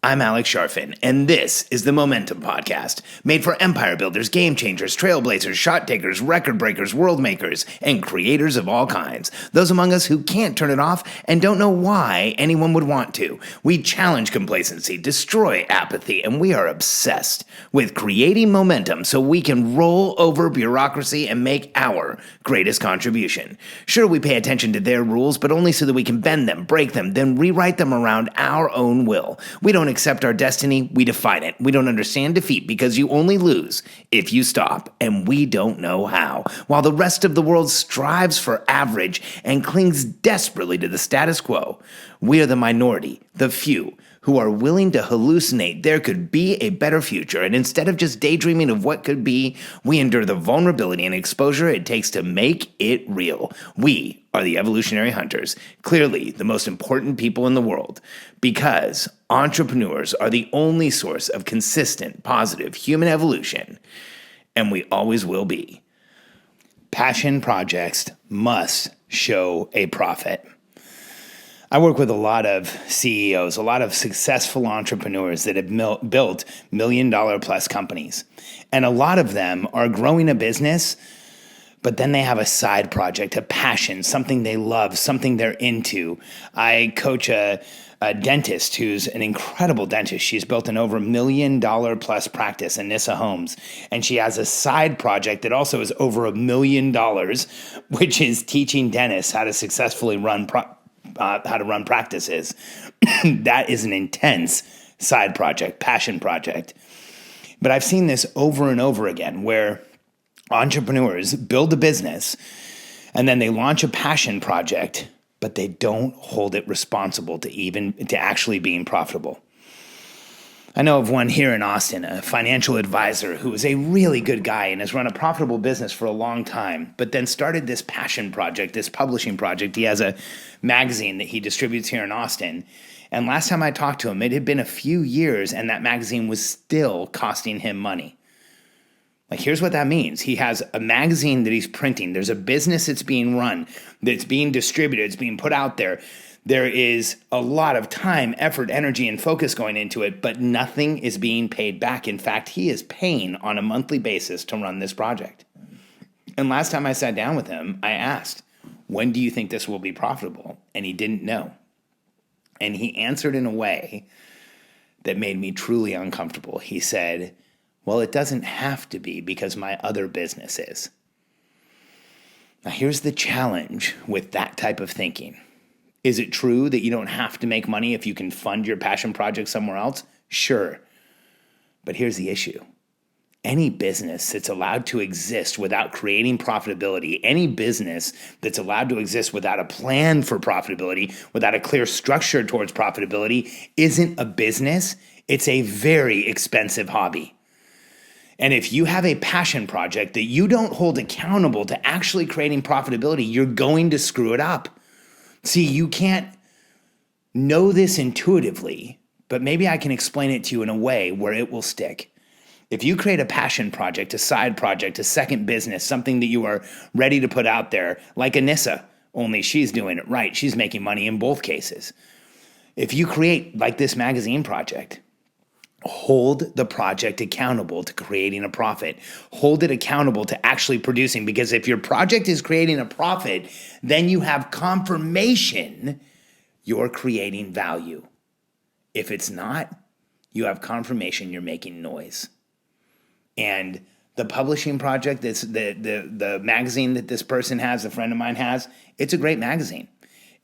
I'm Alex Sharfin, and this is the Momentum Podcast, made for empire builders, game changers, trailblazers, shot takers, record breakers, world makers, and creators of all kinds. Those among us who can't turn it off and don't know why anyone would want to. We challenge complacency, destroy apathy, and we are obsessed with creating momentum so we can roll over bureaucracy and make our greatest contribution. Sure, we pay attention to their rules, but only so that we can bend them, break them, then rewrite them around our own will. We don't accept our destiny, we define it. We don't understand defeat because you only lose if you stop, and we don't know how. While the rest of the world strives for average and clings desperately to the status quo, we are the minority, the few, who are willing to hallucinate there could be a better future, and instead of just daydreaming of what could be, we endure the vulnerability and exposure it takes to make it real. We are the evolutionary hunters, clearly the most important people in the world, because entrepreneurs are the only source of consistent, positive human evolution, and we always will be. Passion projects must show a profit. I work with a lot of CEOs, a lot of successful entrepreneurs that have built million-dollar-plus companies. And a lot of them are growing a business, but then they have a side project, a passion, something they love, something they're into. I coach a dentist who's an incredible dentist. She's built an over $1 million plus practice, Anissa Homes. And she has a side project that also is over $1 million, which is teaching dentists how to successfully run practices. That is an intense side project, passion project. But I've seen this over and over again where entrepreneurs build a business and then they launch a passion project, but they don't hold it responsible to actually being profitable. I know of one here in Austin, a financial advisor who is a really good guy and has run a profitable business for a long time, but then started this passion project, this publishing project. He has a magazine that he distributes here in Austin. And last time I talked to him, it had been a few years and that magazine was still costing him money. Like, here's what that means. He has a magazine that he's printing. There's a business that's being run, that's being distributed, it's being put out there. There is a lot of time, effort, energy, and focus going into it, but nothing is being paid back. In fact, he is paying on a monthly basis to run this project. And last time I sat down with him, I asked, when do you think this will be profitable? And he didn't know. And he answered in a way that made me truly uncomfortable. He said, well, it doesn't have to be because my other business is. Now, here's the challenge with that type of thinking. Is it true that you don't have to make money if you can fund your passion project somewhere else? Sure. But here's the issue. Any business that's allowed to exist without creating profitability, any business that's allowed to exist without a plan for profitability, without a clear structure towards profitability, isn't a business. It's a very expensive hobby. And if you have a passion project that you don't hold accountable to actually creating profitability, you're going to screw it up. See, you can't know this intuitively, but maybe I can explain it to you in a way where it will stick. If you create a passion project, a side project, a second business, something that you are ready to put out there, like Anissa, only she's doing it right. She's making money in both cases. If you create like this magazine project, hold the project accountable to creating a profit. Hold it accountable to actually producing, because if your project is creating a profit, then you have confirmation you're creating value. If it's not, you have confirmation you're making noise. And the publishing project, that's the magazine that this person has, a friend of mine has, it's a great magazine.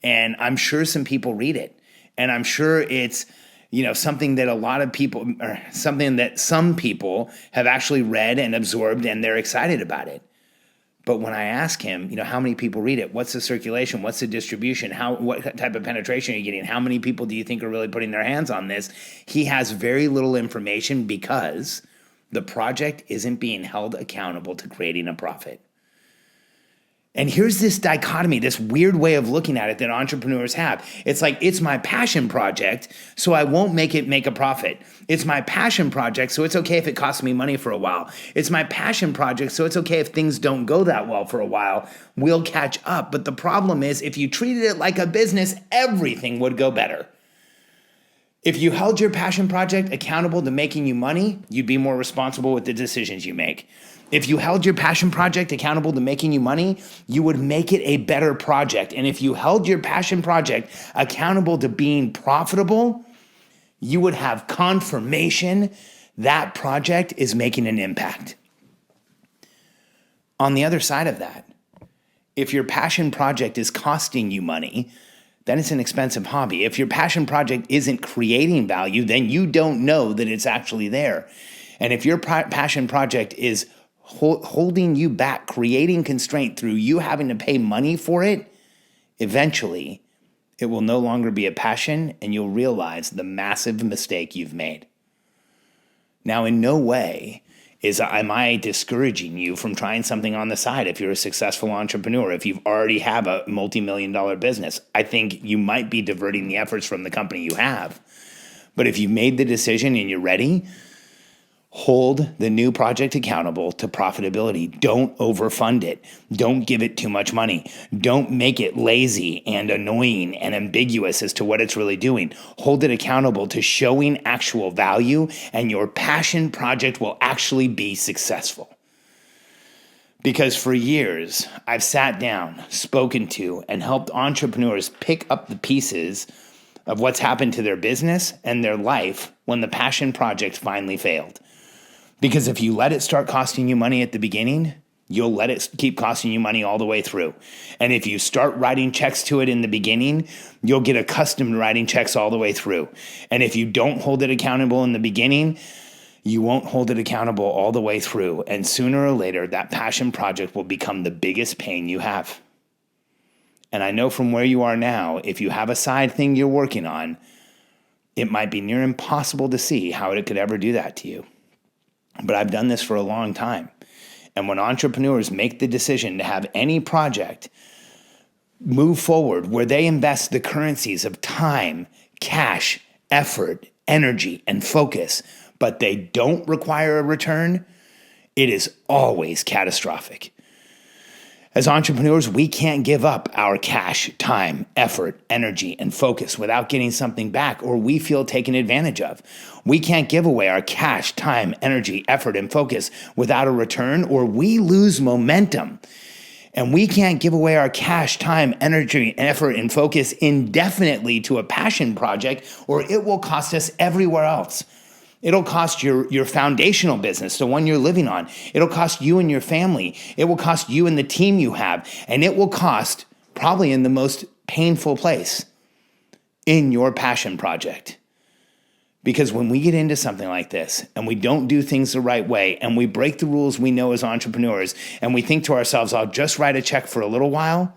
And I'm sure some people read it. And I'm sure it's something that a lot of people, or something that some people have actually read and absorbed, and they're excited about it. But when I ask him, how many people read it? What's the circulation? What's the distribution? What type of penetration are you getting? How many people do you think are really putting their hands on this? He has very little information because the project isn't being held accountable to creating a profit. And here's this dichotomy, this weird way of looking at it that entrepreneurs have. It's like, it's my passion project, so I won't make a profit. It's my passion project, so it's okay if it costs me money for a while. It's my passion project, so it's okay if things don't go that well for a while. We'll catch up. But the problem is, if you treated it like a business, everything would go better. If you held your passion project accountable to making you money, you'd be more responsible with the decisions you make. If you held your passion project accountable to making you money, you would make it a better project. And if you held your passion project accountable to being profitable, you would have confirmation that project is making an impact. On the other side of that, if your passion project is costing you money, then it's an expensive hobby. If your passion project isn't creating value, then you don't know that it's actually there. And if your passion project is holding you back, creating constraint through you having to pay money for it, eventually it will no longer be a passion and you'll realize the massive mistake you've made. Now, in no way am I discouraging you from trying something on the side if you're a successful entrepreneur, if you already have a multi-million-dollar business. I think you might be diverting the efforts from the company you have. But if you've made the decision and you're ready, hold the new project accountable to profitability. Don't overfund it. Don't give it too much money. Don't make it lazy and annoying and ambiguous as to what it's really doing. Hold it accountable to showing actual value, and your passion project will actually be successful. Because for years, I've sat down, spoken to, and helped entrepreneurs pick up the pieces of what's happened to their business and their life when the passion project finally failed. Because if you let it start costing you money at the beginning, you'll let it keep costing you money all the way through. And if you start writing checks to it in the beginning, you'll get accustomed to writing checks all the way through. And if you don't hold it accountable in the beginning, you won't hold it accountable all the way through. And sooner or later, that passion project will become the biggest pain you have. And I know from where you are now, if you have a side thing you're working on, it might be near impossible to see how it could ever do that to you. But I've done this for a long time. And when entrepreneurs make the decision to have any project move forward where they invest the currencies of time, cash, effort, energy, and focus, but they don't require a return, it is always catastrophic. As entrepreneurs, we can't give up our cash, time, effort, energy, and focus without getting something back, or we feel taken advantage of. We can't give away our cash, time, energy, effort, and focus without a return, or we lose momentum. And we can't give away our cash, time, energy, effort, and focus indefinitely to a passion project, or it will cost us everywhere else. It'll cost your foundational business, the one you're living on. It'll cost you and your family. It will cost you and the team you have. And it will cost probably in the most painful place, in your passion project. Because when we get into something like this and we don't do things the right way and we break the rules we know as entrepreneurs and we think to ourselves, I'll just write a check for a little while,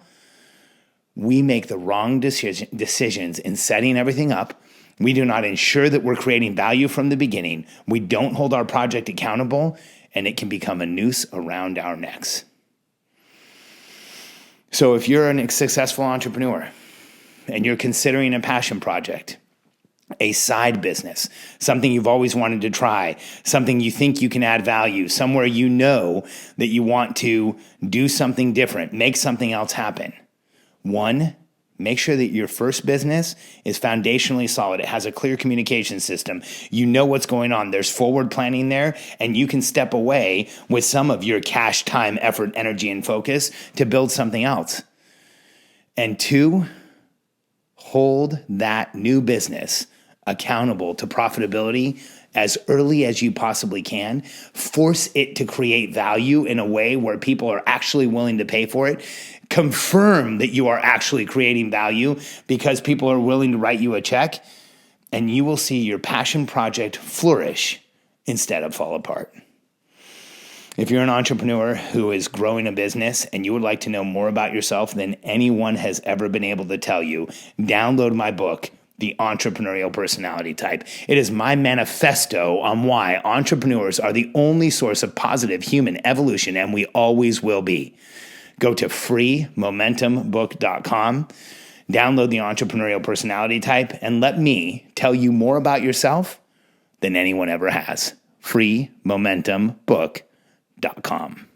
we make the wrong decisions in setting everything up. We do not ensure that we're creating value from the beginning. We don't hold our project accountable, and it can become a noose around our necks. So if you're a successful entrepreneur and you're considering a passion project, a side business, something you've always wanted to try, something you think you can add value, somewhere you know that you want to do something different, make something else happen. One, make sure that your first business is foundationally solid. It has a clear communication system. You know what's going on. There's forward planning there, and you can step away with some of your cash, time, effort, energy, and focus to build something else. And two, hold that new business accountable to profitability as early as you possibly can. Force it to create value in a way where people are actually willing to pay for it. Confirm that you are actually creating value because people are willing to write you a check, and you will see your passion project flourish instead of fall apart. If you're an entrepreneur who is growing a business and you would like to know more about yourself than anyone has ever been able to tell you, download my book, The Entrepreneurial Personality Type. It is my manifesto on why entrepreneurs are the only source of positive human evolution, and we always will be. Go to freemomentumbook.com, download The Entrepreneurial Personality Type, and let me tell you more about yourself than anyone ever has. freemomentumbook.com.